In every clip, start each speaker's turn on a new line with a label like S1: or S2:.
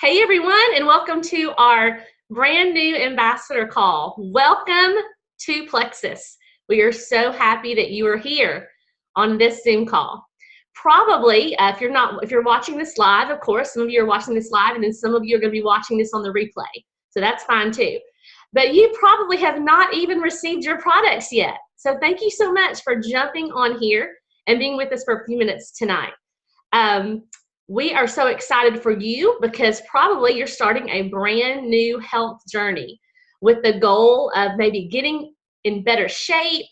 S1: Hey everyone, and welcome to our brand new ambassador call. Welcome to Plexus. We are so happy that you are here on this Zoom call. Probably, if you're watching this live, of course, some of you are watching this live, and then some of you are going to be watching this on the replay. So that's fine too. But you probably have not even received your products yet. So thank you so much for jumping on here and being with us for a few minutes tonight. We are so excited for you because probably you're starting a brand new health journey with the goal of maybe getting in better shape,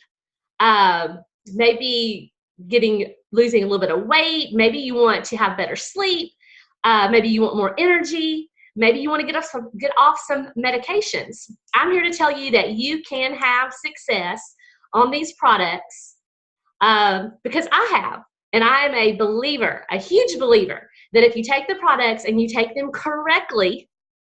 S1: maybe losing a little bit of weight, maybe you want to have better sleep, maybe you want more energy, maybe you want to get off some medications. I'm here to tell you that you can have success on these products because I have. And I am a believer, a huge believer, that if you take the products and you take them correctly,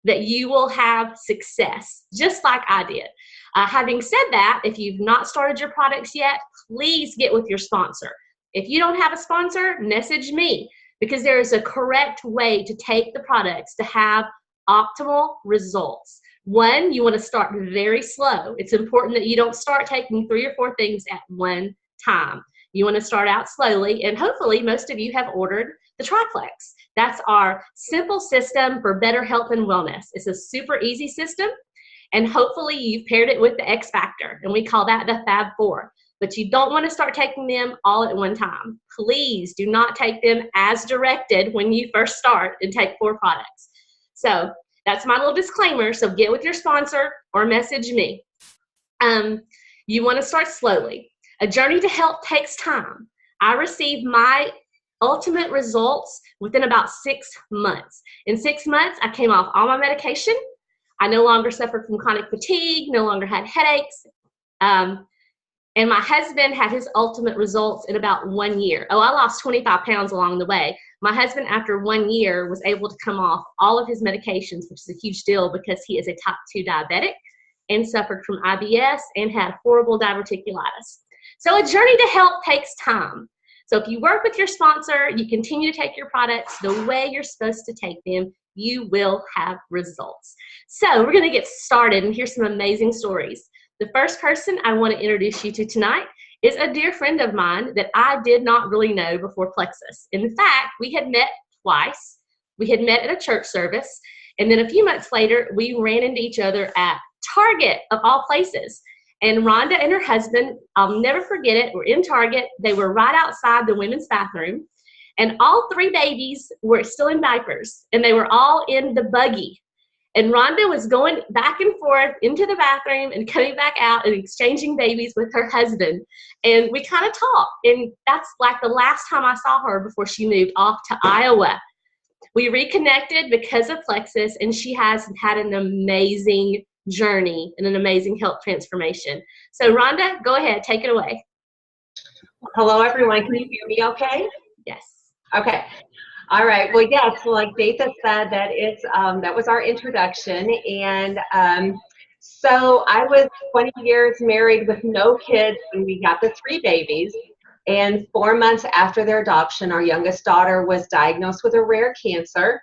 S1: that you will have success, just like I did. Having said that, if you've not started your products yet, please get with your sponsor. If you don't have a sponsor, message me, because there is a correct way to take the products to have optimal results. One, you want to start very slow. It's important that you don't start taking 3 or 4 things at one time. You want to start out slowly, and hopefully most of you have ordered the Triplex. That's our simple system for better health and wellness. It's a super easy system, and hopefully you've paired it with the X Factor, and we call that the Fab 4. But you don't want to start taking them all at one time. Please do not take them as directed when you first start and take 4 products. So that's my little disclaimer, so get with your sponsor or message me. You want to start slowly. A journey to health takes time. I received my ultimate results within about 6 months. In 6 months, I came off all my medication. I no longer suffered from chronic fatigue, no longer had headaches. And my husband had his ultimate results in about 1 year. Oh, I lost 25 pounds along the way. My husband, after 1 year, was able to come off all of his medications, which is a huge deal because he is a type 2 diabetic and suffered from IBS and had horrible diverticulitis. So a journey to health takes time. So if you work with your sponsor, you continue to take your products the way you're supposed to take them, you will have results. So we're going to get started and hear some amazing stories. The first person I want to introduce you to tonight is a dear friend of mine that I did not really know before Plexus. In fact, we had met twice. We had met at a church service, and then a few months later, we ran into each other at Target, of all places. And Rhonda and her husband, I'll never forget it, were in Target. They were right outside the women's bathroom. And all 3 babies were still in diapers. And they were all in the buggy. And Rhonda was going back and forth into the bathroom and coming back out and exchanging babies with her husband. And we kind of talked. And that's like the last time I saw her before she moved off to Iowa. We reconnected because of Plexus, and she has had an amazing journey and an amazing health transformation. So Rhonda, go ahead, take it away.
S2: Hello everyone, can you hear me okay?
S1: Yes.
S2: Okay. All right. Well, yes, like Datha said, that was our introduction. And so I was 20 years married with no kids, and we got the 3 babies. And 4 months after their adoption, our youngest daughter was diagnosed with a rare cancer.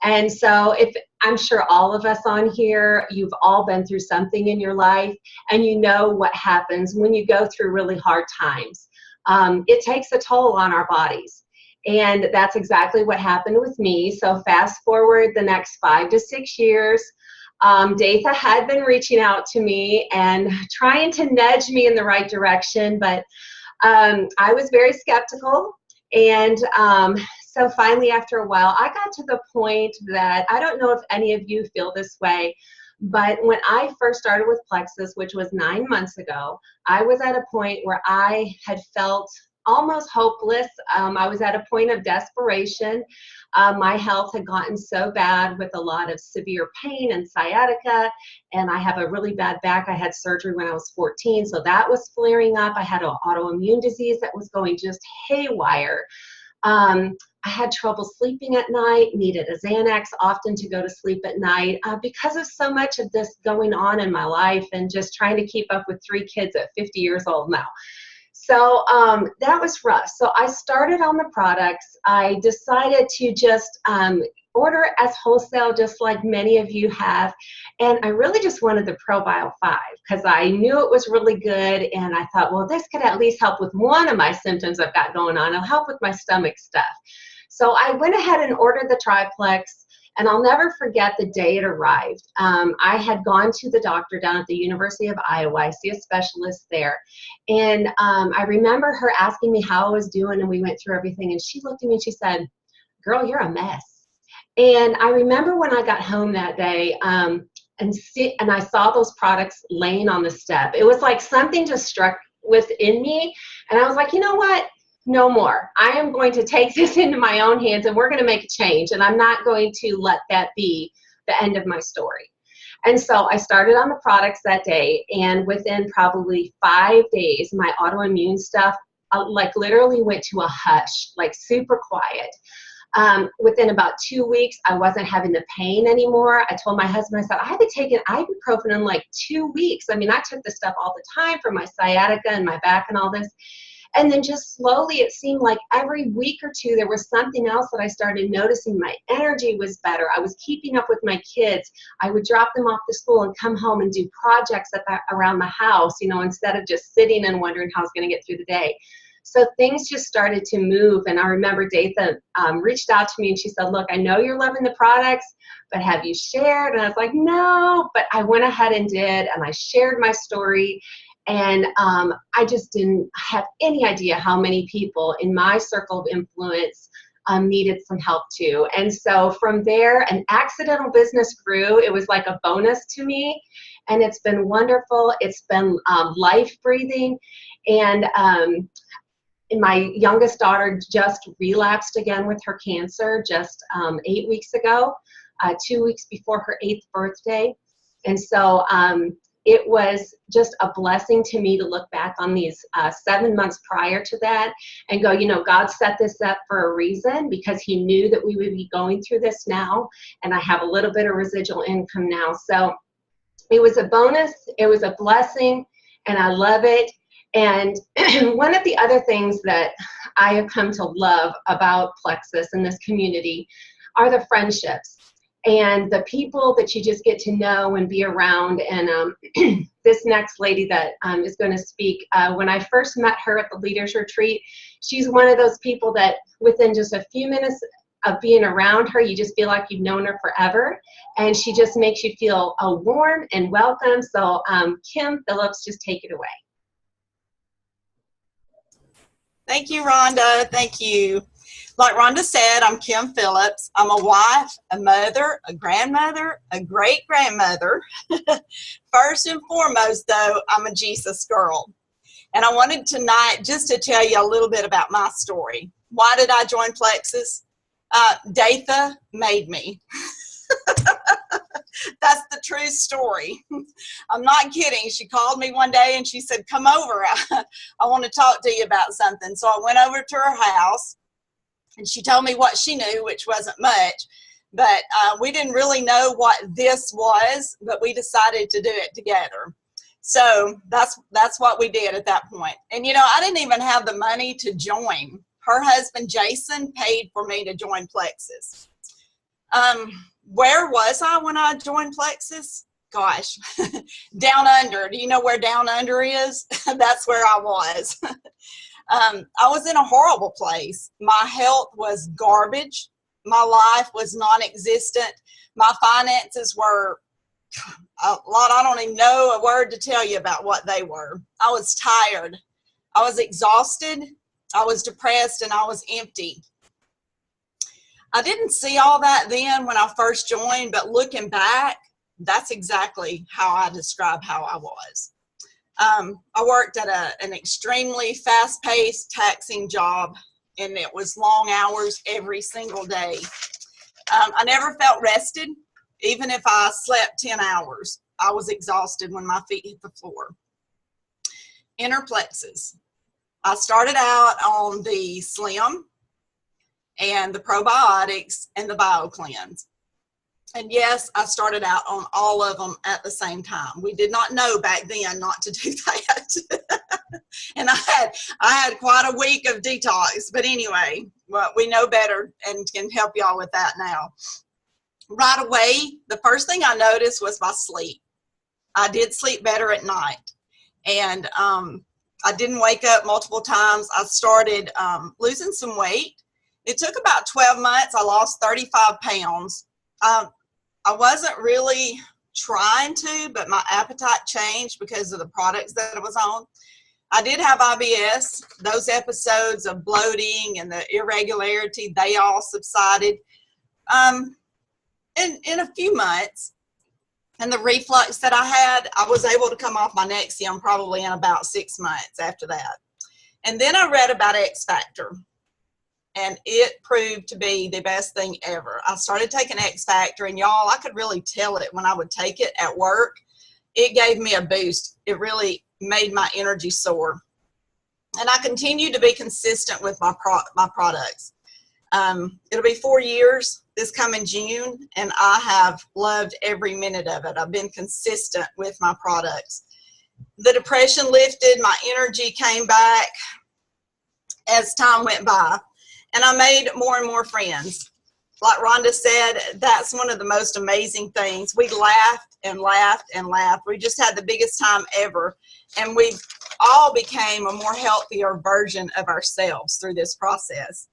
S2: And so I'm sure all of us on here, you've all been through something in your life, and you know what happens when you go through really hard times. It takes a toll on our bodies. And that's exactly what happened with me. So fast forward the next 5 to 6 years, Datha had been reaching out to me and trying to nudge me in the right direction, but I was very skeptical. And so finally, after a while, I got to the point that I don't know if any of you feel this way, but when I first started with Plexus, which was 9 months ago, I was at a point where I had felt almost hopeless. I was at a point of desperation. My health had gotten so bad with a lot of severe pain and sciatica, and I have a really bad back. I had surgery when I was 14, so that was flaring up. I had an autoimmune disease that was going just haywire. I had trouble sleeping at night, needed a Xanax often to go to sleep at night because of so much of this going on in my life and just trying to keep up with 3 kids at 50 years old now. So that was rough. So I started on the products. I decided to just order as wholesale, just like many of you have. And I really just wanted the ProBio 5 because I knew it was really good. And I thought, well, this could at least help with one of my symptoms I've got going on. It'll help with my stomach stuff. So I went ahead and ordered the triplex. And I'll never forget the day it arrived. I had gone to the doctor down at the University of Iowa. I see a specialist there. And I remember her asking me how I was doing, and we went through everything. And she looked at me and she said, "Girl, you're a mess." And I remember when I got home that day, and I saw those products laying on the step. It was like something just struck within me. And I was like, you know what? No more. I am going to take this into my own hands, and we're going to make a change. And I'm not going to let that be the end of my story. And so I started on the products that day, and within probably 5 days, my autoimmune stuff like literally went to a hush, like super quiet. Within about 2 weeks, I wasn't having the pain anymore. I told my husband, I said, I haven't taken ibuprofen in like 2 weeks. I mean, I took this stuff all the time for my sciatica and my back and all this. And then just slowly, it seemed like every week or two, there was something else that I started noticing. My energy was better. I was keeping up with my kids. I would drop them off to school and come home and do projects around the house, you know, instead of just sitting and wondering how I was going to get through the day. So things just started to move. And I remember Datha reached out to me and she said, look, I know you're loving the products, but have you shared? And I was like, no, but I went ahead and did. And I shared my story. And I just didn't have any idea how many people in my circle of influence needed some help too. And so from there, an accidental business grew. It was like a bonus to me. And it's been wonderful. It's been life-breathing. And my youngest daughter just relapsed again with her cancer just 8 weeks ago, 2 weeks before her 8th birthday. And so it was just a blessing to me to look back on these 7 months prior to that and go, you know, God set this up for a reason because he knew that we would be going through this now. And I have a little bit of residual income now. So it was a bonus. It was a blessing. And I love it. And one of the other things that I have come to love about Plexus and this community are the friendships and the people that you just get to know and be around. And this next lady that is going to speak, when I first met her at the Leaders Retreat, she's one of those people that within just a few minutes of being around her, you just feel like you've known her forever. And she just makes you feel warm and welcome. So Kim Phillips, just take it away.
S3: Thank you, Rhonda. Thank you. Like Rhonda said, I'm Kim Phillips. I'm a wife, a mother, a grandmother, a great-grandmother. First and foremost, though, I'm a Jesus girl. And I wanted tonight just to tell you a little bit about my story. Why did I join Plexus? Datha made me. That's the true story. I'm not kidding. She called me one day and she said, come over. I want to talk to you about something. So I went over to her house and she told me what she knew, which wasn't much. But we didn't really know what this was, but we decided to do it together. So that's what we did at that point. And, you know, I didn't even have the money to join. Her husband, Jason, paid for me to join Plexus. Where was I when I joined Plexus? Gosh, down under. Do you know where down under is? That's where I was. I was in a horrible place. My health was garbage. My life was non-existent. My finances were a lot. I don't even know a word to tell you about what they were. I was tired. I was exhausted. I was depressed, and I was empty. I didn't see all that then when I first joined, but looking back, that's exactly how I describe how I was. I worked at an extremely fast-paced, taxing job, and it was long hours every single day. I never felt rested. Even if I slept 10 hours, I was exhausted when my feet hit the floor. Enter Plexus. I started out on the Slim and the probiotics and the BioCleanse. And yes, I started out on all of them at the same time. We did not know back then not to do that. And I had quite a week of detox. But anyway, well, we know better and can help y'all with that now. Right away, the first thing I noticed was my sleep. I did sleep better at night. And I didn't wake up multiple times. I started losing some weight. It took about 12 months. I lost 35 pounds. I wasn't really trying to, but my appetite changed because of the products that I was on. I did have IBS. Those episodes of bloating and the irregularity, they all subsided in a few months. And the reflux that I had, I was able to come off my Nexium probably in about 6 months after that. And then I read about X Factor, and it proved to be the best thing ever. I started taking X Factor, and y'all, I could really tell it when I would take it at work. It gave me a boost. It really made my energy soar. And I continue to be consistent with my products. It'll be 4 years this coming June, and I have loved every minute of it. I've been consistent with my products. The depression lifted, my energy came back as time went by, and I made more and more friends. Like Rhonda said, that's one of the most amazing things. We laughed and laughed and laughed. We just had the biggest time ever, and we all became a more healthier version of ourselves through this process.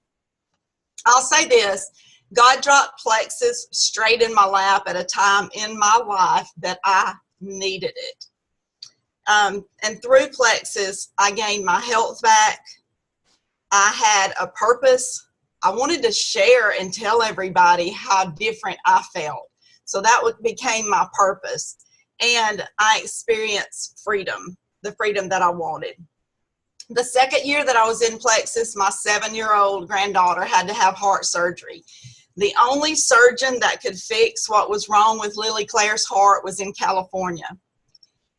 S3: I'll say this, God dropped Plexus straight in my lap at a time in my life that I needed it. And through Plexus, I gained my health back. I had a purpose. I wanted to share and tell everybody how different I felt. So that became my purpose. And I experienced freedom, the freedom that I wanted. The second year that I was in Plexus, my 7-year-old granddaughter had to have heart surgery. The only surgeon that could fix what was wrong with Lily Claire's heart was in California.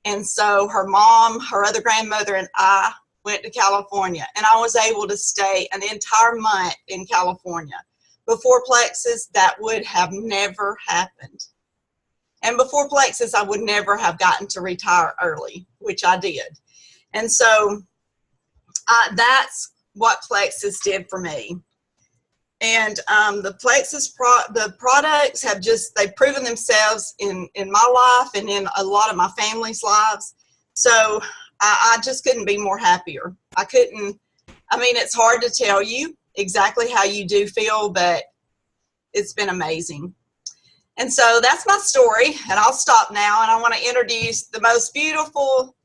S3: And so her mom, her other grandmother, and I went to California. And I was able to stay an entire month in California. Before Plexus, that would have never happened. And before Plexus, I would never have gotten to retire early, which I did. And so that's what Plexus did for me. And the Plexus the products have they've proven themselves in my life and in a lot of my family's lives. So I just couldn't be more happier. It's hard to tell you exactly how you do feel, but it's been amazing. And so that's my story, and I'll stop now, and I want to introduce the most beautiful,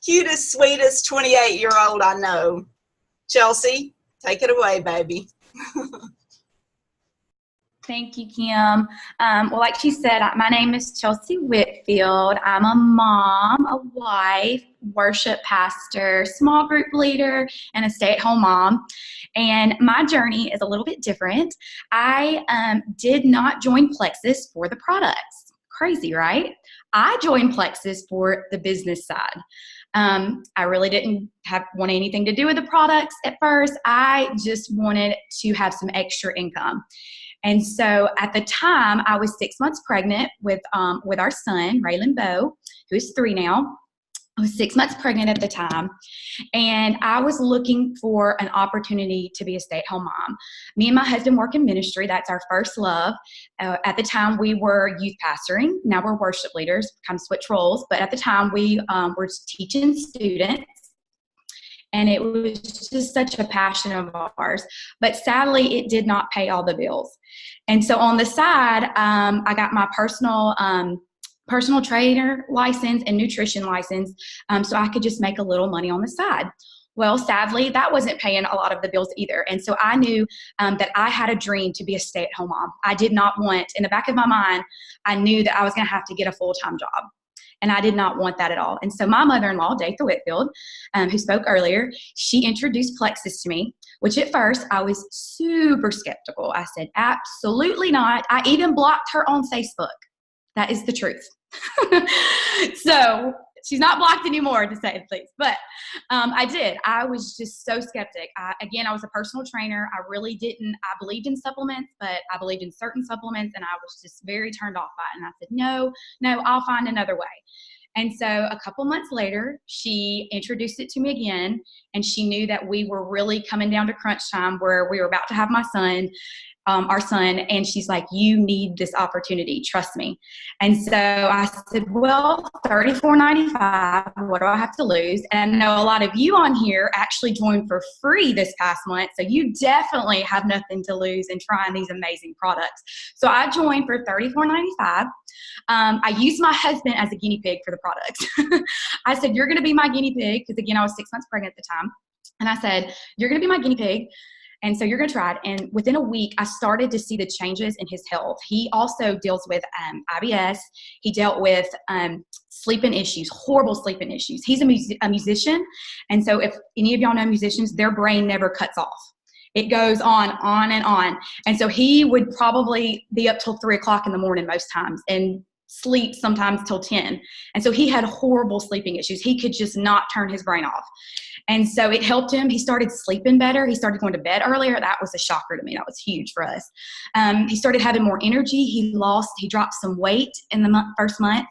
S3: cutest, sweetest 28-year-old I know. Chelsea, take it away, baby.
S4: Thank you, Kim. Well, like she said, my name is Chelsea Whitfield. I'm a mom, a wife, worship pastor, small group leader, and a stay-at-home mom. And my journey is a little bit different. I did not join Plexus for the products. Crazy, right? I joined Plexus for the business side. I really didn't want anything to do with the products at first. I just wanted to have some extra income. And so at the time, I was 6 months pregnant with our son, Raylan Bowe, who's 3 now. I was 6 months pregnant at the time, and I was looking for an opportunity to be a stay-at-home mom. Me and my husband work in ministry. That's our first love. At the time, we were youth pastoring. Now we're worship leaders, kind of switch roles. But at the time, we were teaching students. And it was just such a passion of ours. But sadly, it did not pay all the bills. And so on the side, I got my personal trainer license and nutrition license, so I could just make a little money on the side. Well, sadly, that wasn't paying a lot of the bills either. And so I knew that I had a dream to be a stay-at-home mom. I did not want, in the back of my mind, I knew that I was going to have to get a full-time job. And I did not want that at all. And so my mother-in-law, Datha Whitfield, who spoke earlier, she introduced Plexus to me, which at first I was super skeptical. I said, absolutely not. I even blocked her on Facebook. That is the truth. So She's not blocked anymore, to say the least. But I did. I was just so skeptic. Again, I was a personal trainer. I really didn't. I believed in supplements, but I believed in certain supplements, and I was just very turned off by it. And I said, no, I'll find another way. And so a couple months later, she introduced it to me again, and she knew that we were really coming down to crunch time where we were about to have our son, and she's like, you need this opportunity, trust me. And so I said, well, $34.95, what do I have to lose? And I know a lot of you on here actually joined for free this past month, so you definitely have nothing to lose in trying these amazing products. So I joined for $34.95. I used my husband as a guinea pig for the products. I said, you're going to be my guinea pig, because again, I was 6 months pregnant at the time. And I said, you're going to be my guinea pig. And so you're going to try it. And within a week, I started to see the changes in his health. He also deals with IBS. He dealt with sleeping issues, horrible sleeping issues. He's a musician. And so if any of y'all know musicians, their brain never cuts off. It goes on and on. And so he would probably be up till 3 o'clock in the morning most times and sleep sometimes till 10. And so he had horrible sleeping issues. He could just not turn his brain off. And so it helped him. He started sleeping better. He started going to bed earlier. That was a shocker to me. That was huge for us. He started having more energy. He dropped some weight in the first month.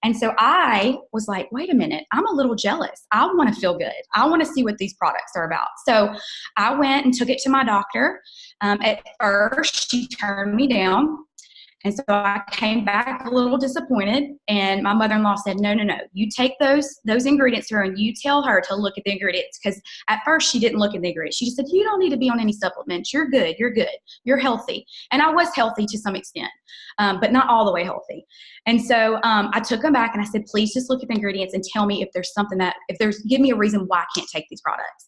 S4: And so I was like, wait a minute, I'm a little jealous. I want to feel good. I want to see what these products are about. So I went and took it to my doctor. At first, she turned me down. And so I came back a little disappointed, and my mother-in-law said, no, you take those ingredients to her and you tell her to look at the ingredients. Because at first she didn't look at the ingredients. She just said, you don't need to be on any supplements. You're good. You're healthy. And I was healthy to some extent, but not all the way healthy. And so I took them back and I said, please just look at the ingredients and tell me if there's something give me a reason why I can't take these products.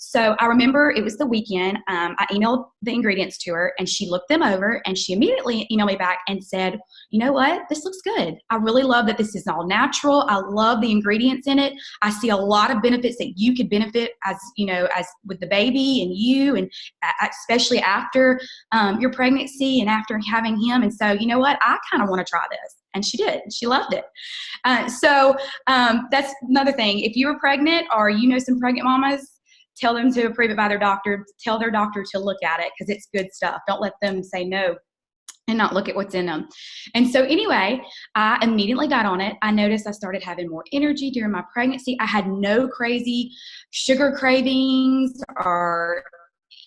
S4: So I remember it was the weekend. I emailed the ingredients to her, and she looked them over, and she immediately emailed me back and said, you know what? This looks good. I really love that this is all natural. I love the ingredients in it. I see a lot of benefits that you could benefit as with the baby and you, and especially after your pregnancy and after having him. And so, you know what? I kind of want to try this. And she did. She loved it. So that's another thing. If you were pregnant or you know some pregnant mamas, tell them to approve it by their doctor. Tell their doctor to look at it, because it's good stuff. Don't let them say no and not look at what's in them. And so anyway, I immediately got on it. I noticed I started having more energy during my pregnancy. I had no crazy sugar cravings or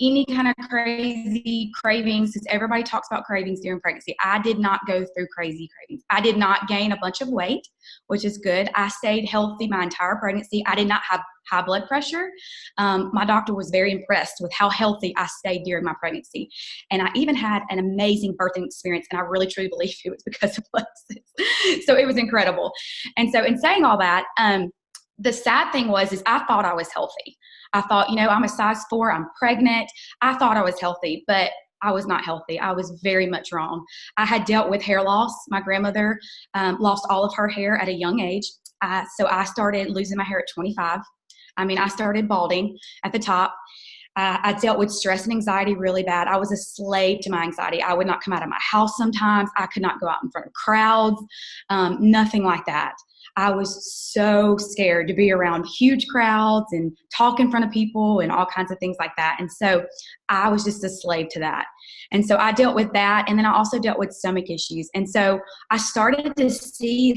S4: any kind of crazy cravings, because everybody talks about cravings during pregnancy. I did not go through crazy cravings. I did not gain a bunch of weight, which is good. I stayed healthy my entire pregnancy. I did not have high blood pressure. My doctor was very impressed with how healthy I stayed during my pregnancy. And I even had an amazing birthing experience, and I really truly believe it was because of Plexus. So it was incredible. And so in saying all that, the sad thing is I thought I was healthy. I thought, I'm a size 4, I'm pregnant. I thought I was healthy, but I was not healthy. I was very much wrong. I had dealt with hair loss. My grandmother lost all of her hair at a young age. So I started losing my hair at 25. I started balding at the top. I dealt with stress and anxiety really bad. I was a slave to my anxiety. I would not come out of my house sometimes. I could not go out in front of crowds, nothing like that. I was so scared to be around huge crowds and talk in front of people and all kinds of things like that. And so I was just a slave to that. And so I dealt with that. And then I also dealt with stomach issues. And so I started to see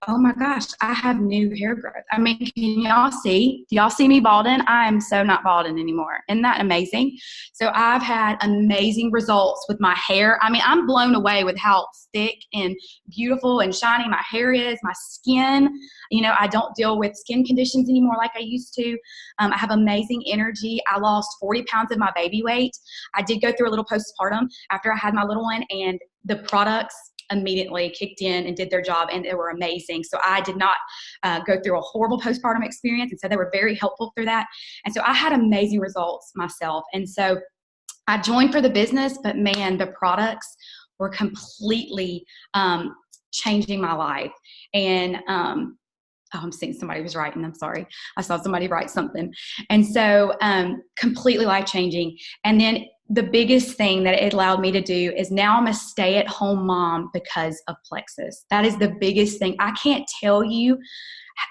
S4: oh my gosh, I have new hair growth. Can y'all see? Do y'all see me balding? I am so not balding anymore. Isn't that amazing? So I've had amazing results with my hair. I'm blown away with how thick and beautiful and shiny my hair is, my skin. I don't deal with skin conditions anymore like I used to. I have amazing energy. I lost 40 pounds of my baby weight. I did go through a little postpartum after I had my little one, and the products immediately kicked in and did their job, and they were amazing. So I did not go through a horrible postpartum experience, and so they were very helpful through that. And so I had amazing results myself. And so I joined for the business, but man, the products were completely changing my life. And Oh, I'm seeing somebody was writing. I'm sorry. I saw somebody write something. And so completely life-changing. And then the biggest thing that it allowed me to do is now I'm a stay-at-home mom because of Plexus. That is the biggest thing. I can't tell you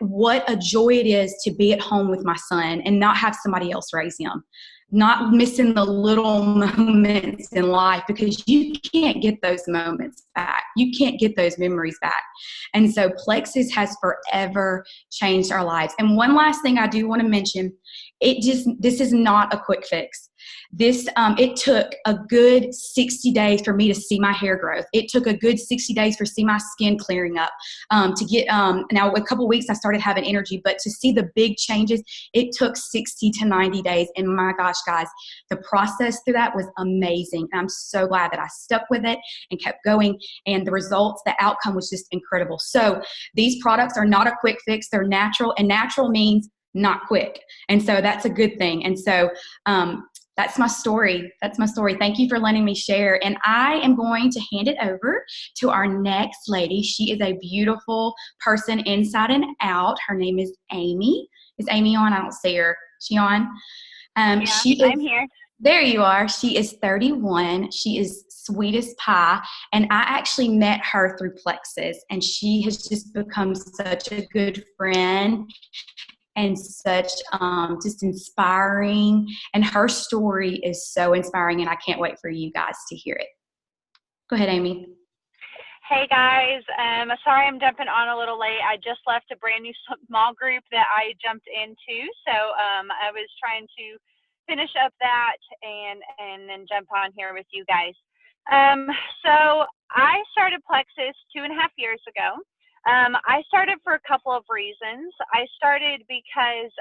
S4: what a joy it is to be at home with my son and not have somebody else raise him, not missing the little moments in life, because you can't get those moments back. You can't get those memories back. And so Plexus has forever changed our lives. And one last thing I do want to mention, this is not a quick fix. It took a good 60 days for me to see my hair growth. It took a good 60 days for see my skin clearing up, to get, now a couple weeks I started having energy, but to see the big changes, it took 60 to 90 days. And my gosh, guys, the process through that was amazing. And I'm so glad that I stuck with it and kept going. And the results, the outcome was just incredible. So these products are not a quick fix. They're natural, and natural means not quick. And so that's a good thing. And so, that's my story. That's my story. Thank you for letting me share. And I am going to hand it over to our next lady. She is a beautiful person inside and out. Her name is Amy. Is Amy on? I don't see her. Is she on?
S5: Yeah, I'm here.
S4: There you are. She is 31. She is sweet as pie. And I actually met her through Plexus, and she has just become such a good friend and such just inspiring. And her story is so inspiring, and I can't wait for you guys to hear it. Go ahead, Amy.
S5: Hey guys, sorry I'm jumping on a little late. I just left a brand new small group that I jumped into, so I was trying to finish up that and then jump on here with you guys. So I started Plexus 2.5 years ago. I started for a couple of reasons. I started because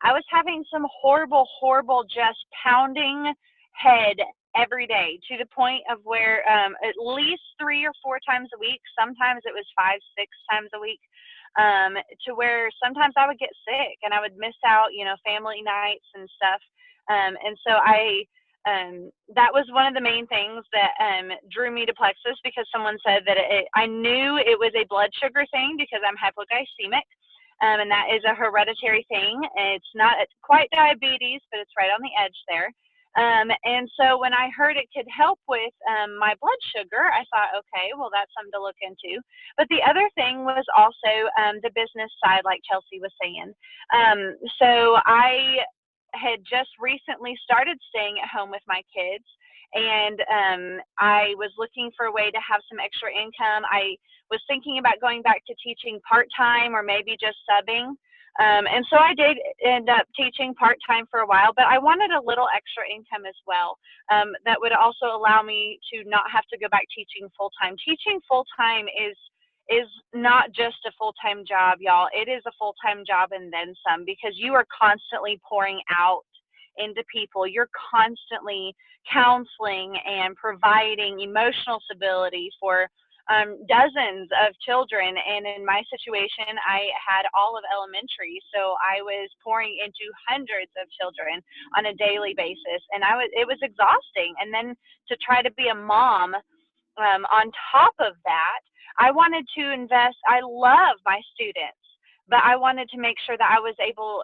S5: I was having some horrible, just pounding head every day, to the point of where at least 3 or 4 times a week, sometimes it was 5, 6 times a week, to where sometimes I would get sick and I would miss out, family nights and stuff. And so that was one of the main things that drew me to Plexus, because someone said that I knew it was a blood sugar thing because I'm hypoglycemic, and that is a hereditary thing. It's not quite diabetes, but it's right on the edge there. And so when I heard it could help with my blood sugar, I thought, okay, well, that's something to look into. But the other thing was also the business side, like Chelsea was saying. So I had just recently started staying at home with my kids, and I was looking for a way to have some extra income. I was thinking about going back to teaching part-time or maybe just subbing. And so I did end up teaching part-time for a while, but I wanted a little extra income as well. That would also allow me to not have to go back teaching full-time. Teaching full-time is not just a full-time job, y'all. It is a full-time job and then some, because you are constantly pouring out into people. You're constantly counseling and providing emotional stability for dozens of children. And in my situation, I had all of elementary, so I was pouring into hundreds of children on a daily basis, and it was exhausting. And then to try to be a mom on top of that, I wanted to invest. I love my students, but I wanted to make sure that I was able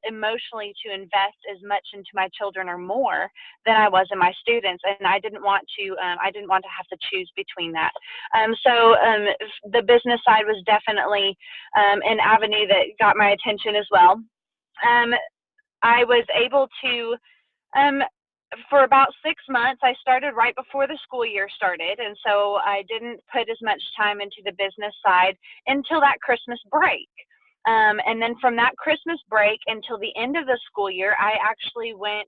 S5: emotionally to invest as much into my children or more than I was in my students. And I didn't want to have to choose between that. So the business side was definitely an avenue that got my attention as well. I was able to, for about 6 months, I started right before the school year started. And so I didn't put as much time into the business side until that Christmas break. And then from that Christmas break until the end of the school year, I actually went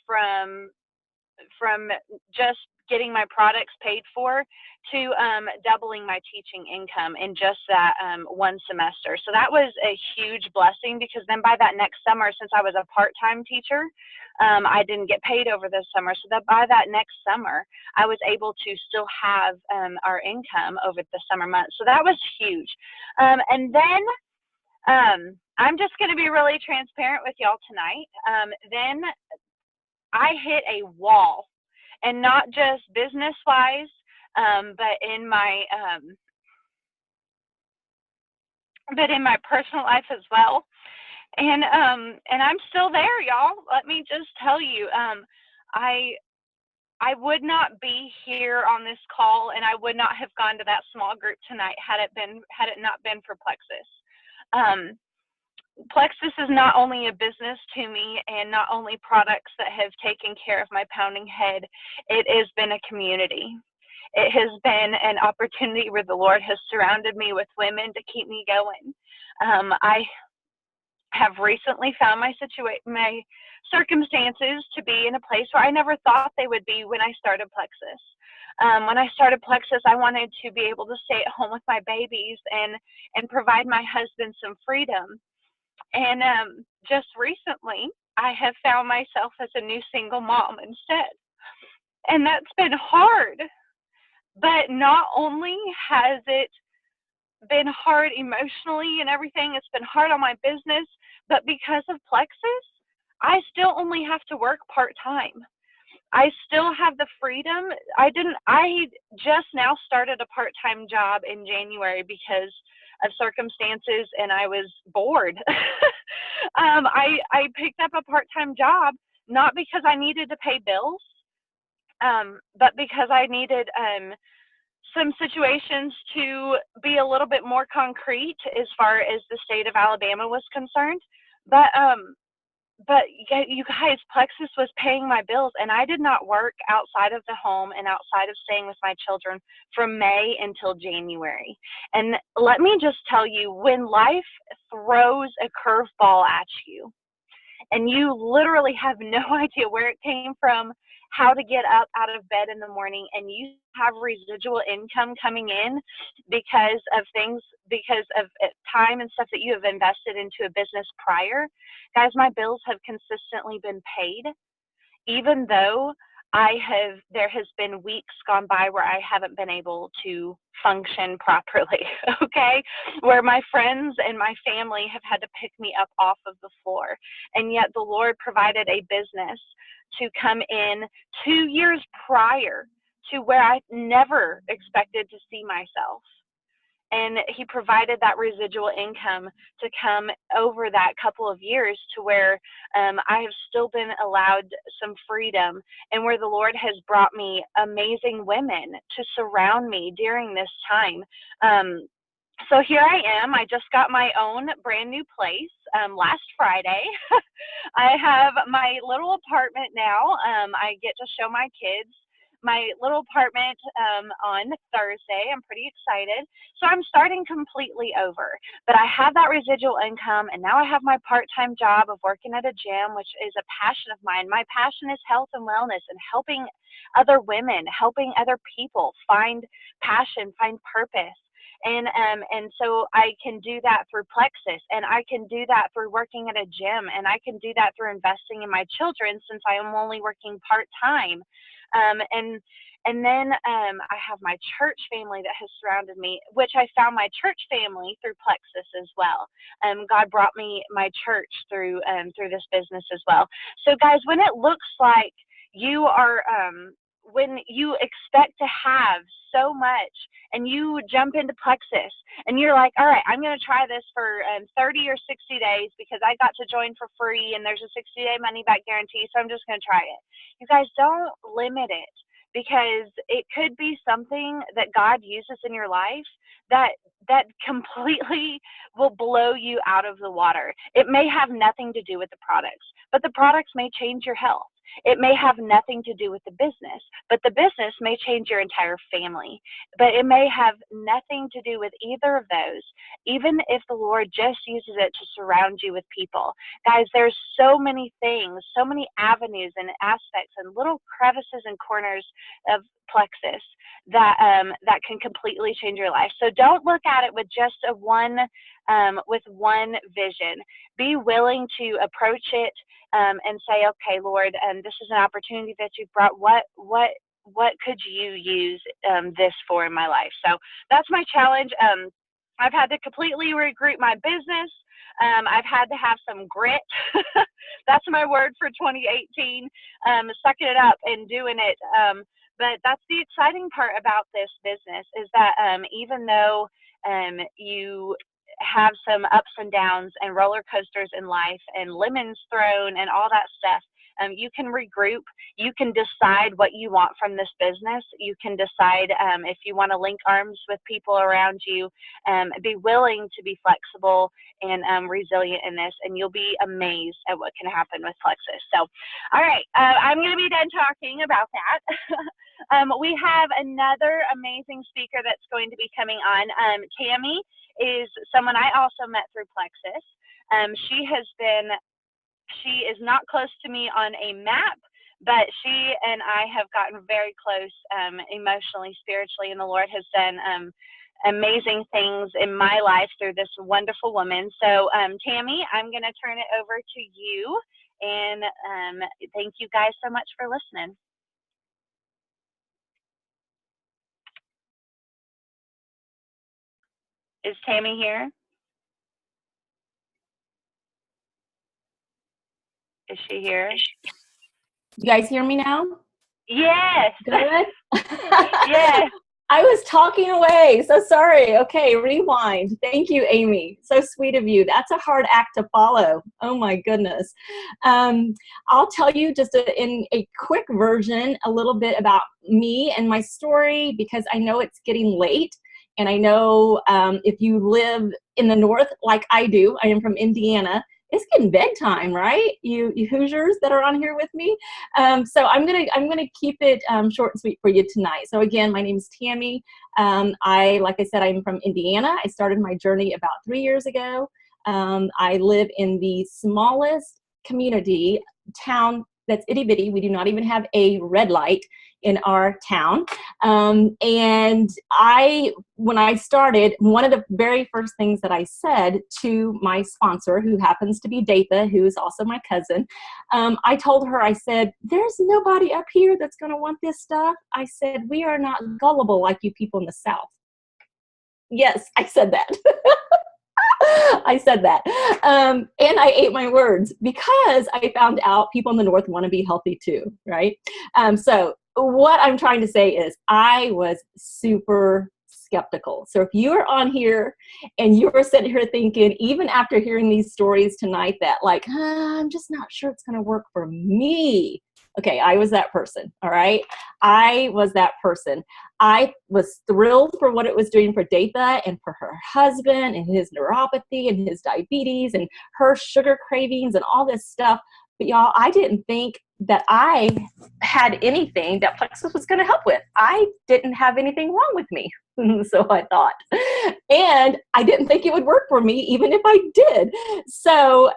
S5: from just getting my products paid for to doubling my teaching income in just that one semester. So that was a huge blessing, because then by that next summer, since I was a part-time teacher, I didn't get paid over the summer. So that by that next summer, I was able to still have our income over the summer months. So that was huge. And then I'm just going to be really transparent with y'all tonight. Then I hit a wall, and not just business-wise, but in my but in my personal life as well. And I'm still there, y'all. Let me just tell you, I I would not be here on this call, and I would not have gone to that small group tonight had it not been for Plexus. Um, Plexus is not only a business to me and not only products that have taken care of my pounding head, it has been a community. It has been an opportunity where the Lord has surrounded me with women to keep me going. I have recently found my circumstances to be in a place where I never thought they would be when I started Plexus. When I started Plexus, I wanted to be able to stay at home with my babies and provide my husband some freedom. And just recently, I have found myself as a new single mom instead. And that's been hard. But not only has it been hard emotionally and everything, it's been hard on my business, but because of Plexus, I still only have to work part-time. I still have the freedom. I just now started a part-time job in January because of circumstances, and I was bored. I picked up a part-time job, not because I needed to pay bills, but because I needed some situations to be a little bit more concrete as far as the state of Alabama was concerned. But you guys, Plexus was paying my bills, and I did not work outside of the home and outside of staying with my children from May until January. And let me just tell you, when life throws a curveball at you, and you literally have no idea where it came from, how to get up out of bed in the morning, and you have residual income coming in because of time and stuff that you have invested into a business prior. Guys, my bills have consistently been paid, even though there has been weeks gone by where I haven't been able to function properly, okay? Where my friends and my family have had to pick me up off of the floor. And yet the Lord provided a business to come in 2 years prior to where I never expected to see myself. And he provided that residual income to come over that couple of years to where I have still been allowed some freedom, and where the Lord has brought me amazing women to surround me during this time. So here I am. I just got my own brand new place last Friday. I have my little apartment now. I get to show my kids my little apartment on Thursday. I'm pretty excited. So I'm starting completely over. But I have that residual income, and now I have my part-time job of working at a gym, which is a passion of mine. My passion is health and wellness and helping other women, helping other people find passion, find purpose. And so I can do that through Plexus, and I can do that through working at a gym, and I can do that through investing in my children since I am only working part-time. And then I have my church family that has surrounded me, which I found my church family through Plexus as well. God brought me my church through this business as well. So guys, when it looks like you are when you expect to have so much and you jump into Plexus and you're like, all right, I'm going to try this for 30 or 60 days because I got to join for free and there's a 60-day money back guarantee, so I'm just going to try it. You guys, don't limit it, because it could be something that God uses in your life that completely will blow you out of the water. It may have nothing to do with the products, but the products may change your health. It may have nothing to do with the business, but the business may change your entire family. But it may have nothing to do with either of those, even if the Lord just uses it to surround you with people. Guys, there's so many things, so many avenues and aspects and little crevices and corners of Plexus that can completely change your life. So don't look at it with just one vision. Be willing to approach it and say, okay, Lord, this is an opportunity that you've brought. What could you use this for in my life? So that's my challenge. I've had to completely regroup my business. I've had to have some grit. That's my word for 2018. Sucking it up and doing it. But that's the exciting part about this business, is that even though you have some ups and downs and roller coasters in life and lemons thrown and all that stuff, you can regroup. You can decide what you want from this business. You can decide if you want to link arms with people around you, be willing to be flexible and resilient in this, and you'll be amazed at what can happen with Plexus. So, all right, I'm going to be done talking about that. We have another amazing speaker that's going to be coming on. Tammy is someone I also met through Plexus. She is not close to me on a map, but she and I have gotten very close emotionally, spiritually, and the Lord has done amazing things in my life through this wonderful woman. So Tammy, I'm going to turn it over to you, and thank you guys so much for listening. Is Tammy here? Is she here?
S6: You guys hear me now?
S5: Yes.
S6: Good?
S5: Yes.
S6: I was talking away. So sorry. Okay, rewind. Thank you, Amy. So sweet of you. That's a hard act to follow. Oh my goodness. I'll tell you just in a quick version a little bit about me and my story, because I know it's getting late. And I know if you live in the north like I do, I am from Indiana, it's getting bedtime, right? You Hoosiers that are on here with me. So I'm gonna keep it short and sweet for you tonight. So again, my name is Tammy. Like I said, I'm from Indiana. I started my journey about 3 years ago. I live in the smallest community town that's itty bitty. We do not even have a red light in our town. And when I started, one of the very first things that I said to my sponsor, who happens to be Datha, who is also my cousin, I told her, I said, there's nobody up here that's going to want this stuff. I said, we are not gullible like you people in the South. Yes, I said that. I said that. And I ate my words because I found out people in the North want to be healthy too, right? So what I'm trying to say is I was super skeptical. So if you are on here and you are sitting here thinking, even after hearing these stories tonight, that like, I'm just not sure it's going to work for me. Okay, I was that person, all right? I was that person. I was thrilled for what it was doing for Datha and for her husband and his neuropathy and his diabetes and her sugar cravings and all this stuff. But y'all, I didn't think that I had anything that Plexus was going to help with. I didn't have anything wrong with me, so I thought. And I didn't think it would work for me, even if I did. So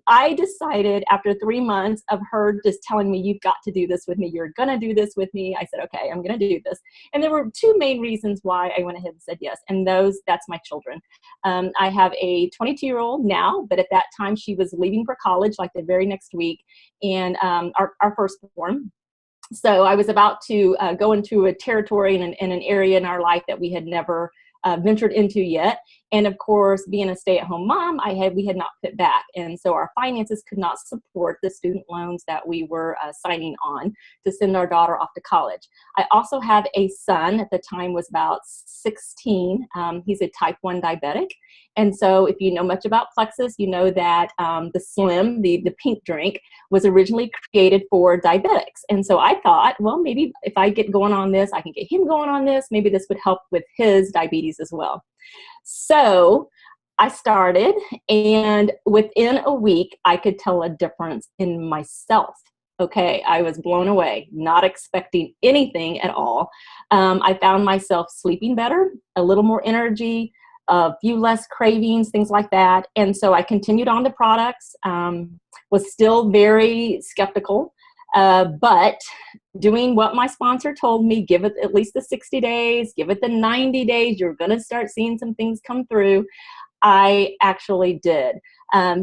S6: I decided after 3 months of her just telling me, you've got to do this with me, you're going to do this with me, I said, okay, I'm going to do this. And there were two main reasons why I went ahead and said yes, and that's my children. I have a 22-year-old now, but at that time she was leaving for college like the very next week, and our firstborn. So I was about to go into a territory in an area in our life that we had never ventured into yet. And of course, being a stay-at-home mom, we had not put back. And so our finances could not support the student loans that we were signing on to send our daughter off to college. I also have a son, at the time was about 16. He's a type 1 diabetic. And so if you know much about Plexus, you know that the Slim, the pink drink, was originally created for diabetics. And so I thought, well, maybe if I get going on this, I can get him going on this. Maybe this would help with his diabetes as well. So I started, and within a week, I could tell a difference in myself. Okay, I was blown away, not expecting anything at all. I found myself sleeping better, a little more energy, a few less cravings, things like that. And so I continued on the products, was still very skeptical, but doing what my sponsor told me, give it at least the 60 days, give it the 90 days, you're going to start seeing some things come through. I actually did.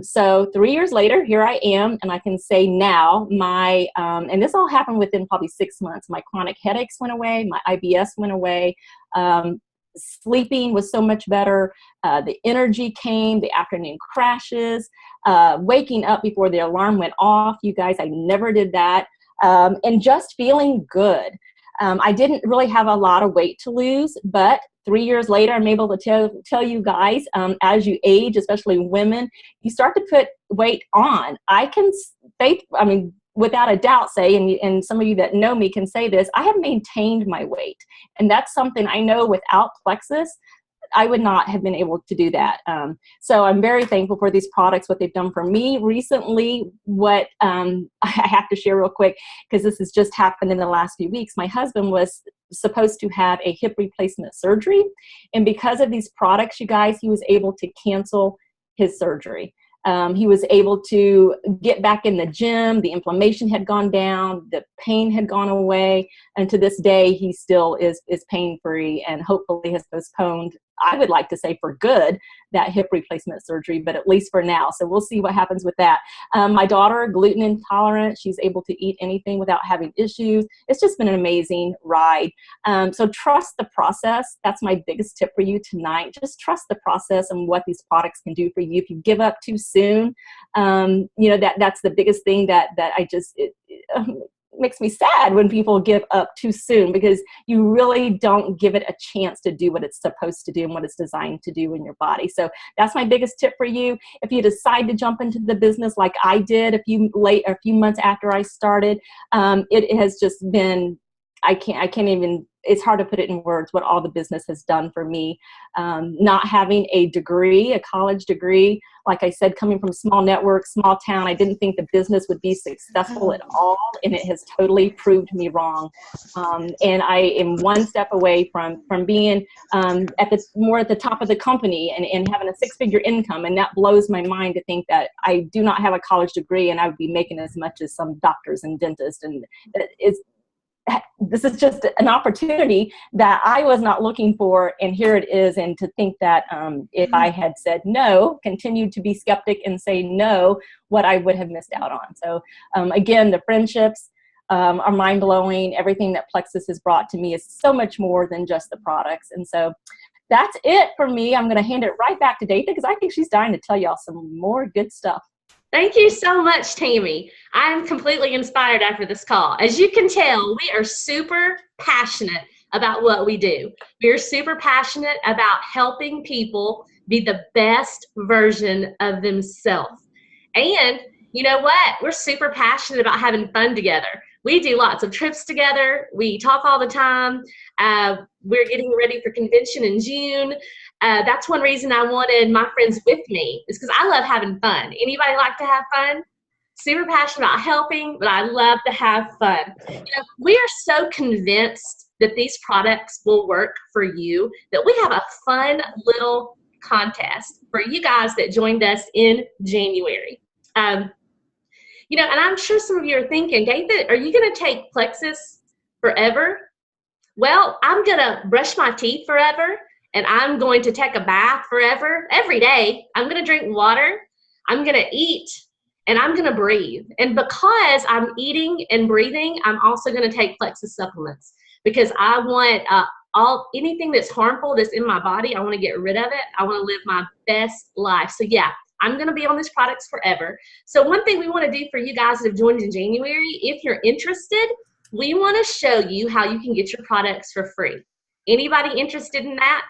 S6: So 3 years later, here I am, and I can say now and this all happened within probably 6 months, my chronic headaches went away, my IBS went away, sleeping was so much better, the energy came, the afternoon crashes, waking up before the alarm went off, you guys, I never did that, and just feeling good. I didn't really have a lot of weight to lose, but 3 years later, I'm able to tell you guys, as you age, especially women, you start to put weight on. I can say, I mean, without a doubt say, and some of you that know me can say this, I have maintained my weight. And that's something I know without Plexus, I would not have been able to do that. So I'm very thankful for these products, what they've done for me recently. What I have to share real quick, because this has just happened in the last few weeks. My husband was supposed to have a hip replacement surgery. And because of these products, you guys, he was able to cancel his surgery. He was able to get back in the gym. The inflammation had gone down. The pain had gone away. And to this day, he still is pain-free and hopefully has postponed, I would like to say for good, that hip replacement surgery, but at least for now. So we'll see what happens with that. My daughter, gluten intolerant, she's able to eat anything without having issues. It's just been an amazing ride. So trust the process. That's my biggest tip for you tonight. Just trust the process and what these products can do for you. If you give up too soon, you know, that's the biggest thing that I just, it makes me sad when people give up too soon, because you really don't give it a chance to do what it's supposed to do and what it's designed to do in your body. So that's my biggest tip for you. If you decide to jump into the business like I did a few months after I started, it has just been, I can't even, it's hard to put it in words what all the business has done for me. Not having a degree, a college degree, like I said, coming from small network, small town, I didn't think the business would be successful at all, and it has totally proved me wrong. And I am one step away from being at the top of the company and having a six-figure income, and that blows my mind to think that I do not have a college degree and I would be making as much as some doctors and dentists, and this is just an opportunity that I was not looking for, and here it is. And to think that if I had said no, continued to be skeptic and say no, what I would have missed out on. So again, the friendships are mind-blowing. Everything that Plexus has brought to me is so much more than just the products. And so that's it for me. I'm going to hand it right back to Datha, because I think she's dying to tell y'all some more good stuff.
S1: Thank you so much, Tammy. I'm completely inspired after this call. As you can tell, we are super passionate about what we do. We are super passionate about helping people be the best version of themselves. And you know what? We're super passionate about having fun together. We do lots of trips together. We talk all the time. We're getting ready for convention in June. That's one reason I wanted my friends with me, is because I love having fun. Anybody like to have fun? Super passionate about helping, but I love to have fun. You know, we are so convinced that these products will work for you that we have a fun little contest for you guys that joined us in January. You know, and I'm sure some of you are thinking, Datha, are you going to take Plexus forever? Well, I'm going to brush my teeth forever, and I'm going to take a bath forever, every day. I'm going to drink water, I'm going to eat, and I'm going to breathe. And because I'm eating and breathing, I'm also going to take Plexus supplements, because I want anything that's harmful that's in my body, I want to get rid of it. I want to live my best life. So yeah, I'm going to be on these products forever. So one thing we want to do for you guys that have joined in January, if you're interested, we want to show you how you can get your products for free. Anybody interested in that?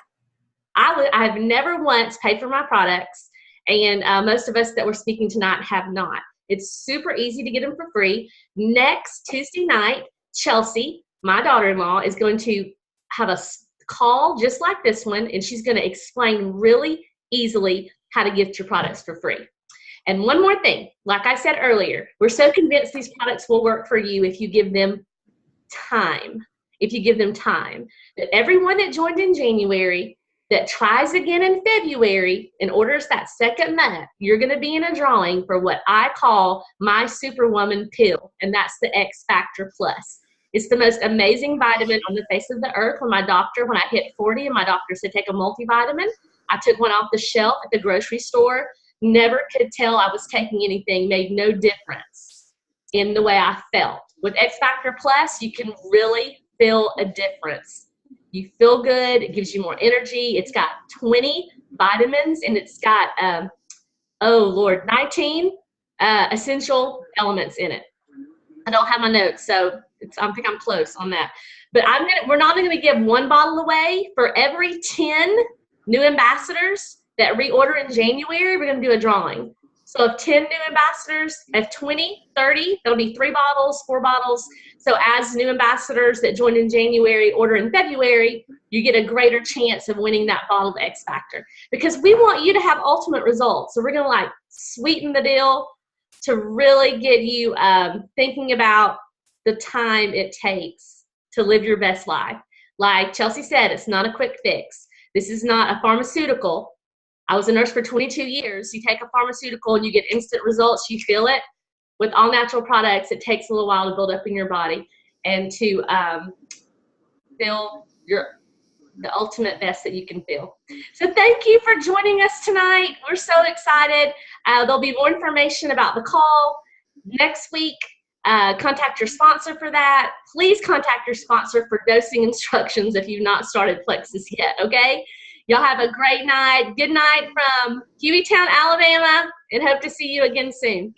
S1: I have never once paid for my products, and most of us that we're speaking tonight have not. It's super easy to get them for free. Next Tuesday night, Chelsea, my daughter-in-law, is going to have a call just like this one, and she's going to explain really easily how to get your products for free. And one more thing, like I said earlier, we're so convinced these products will work for you if you give them time. If you give them time. That everyone that joined in January that tries again in February and orders that second month, you're going to be in a drawing for what I call my Superwoman pill, and that's the X Factor Plus. It's the most amazing vitamin on the face of the earth. When I hit 40 and my doctor said take a multivitamin, I took one off the shelf at the grocery store, never could tell I was taking anything, made no difference in the way I felt. With X Factor Plus, you can really feel a difference. You feel good, it gives you more energy. It's got 20 vitamins, and it's got, 19 essential elements in it. I don't have my notes, so I think I'm close on that. But we're not going to give one bottle away. For every 10 new ambassadors that reorder in January, we're going to do a drawing. So if 10 new ambassadors, if 20, 30, there'll be 3 bottles, 4 bottles. So as new ambassadors that join in January order in February, you get a greater chance of winning that bottle of X Factor, because we want you to have ultimate results. So we're going to like sweeten the deal to really get you thinking about the time it takes to live your best life. Like Chelsea said, it's not a quick fix. This is not a pharmaceutical. I was a nurse for 22 years. You take a pharmaceutical and you get instant results. You feel it. With all natural products, it takes a little while to build up in your body and to feel the ultimate best that you can feel. So thank you for joining us tonight. We're so excited. There'll be more information about the call next week. Contact your sponsor for that. Please contact your sponsor for dosing instructions if you've not started Plexus yet, okay? Y'all have a great night. Good night from Hueytown, Alabama, and hope to see you again soon.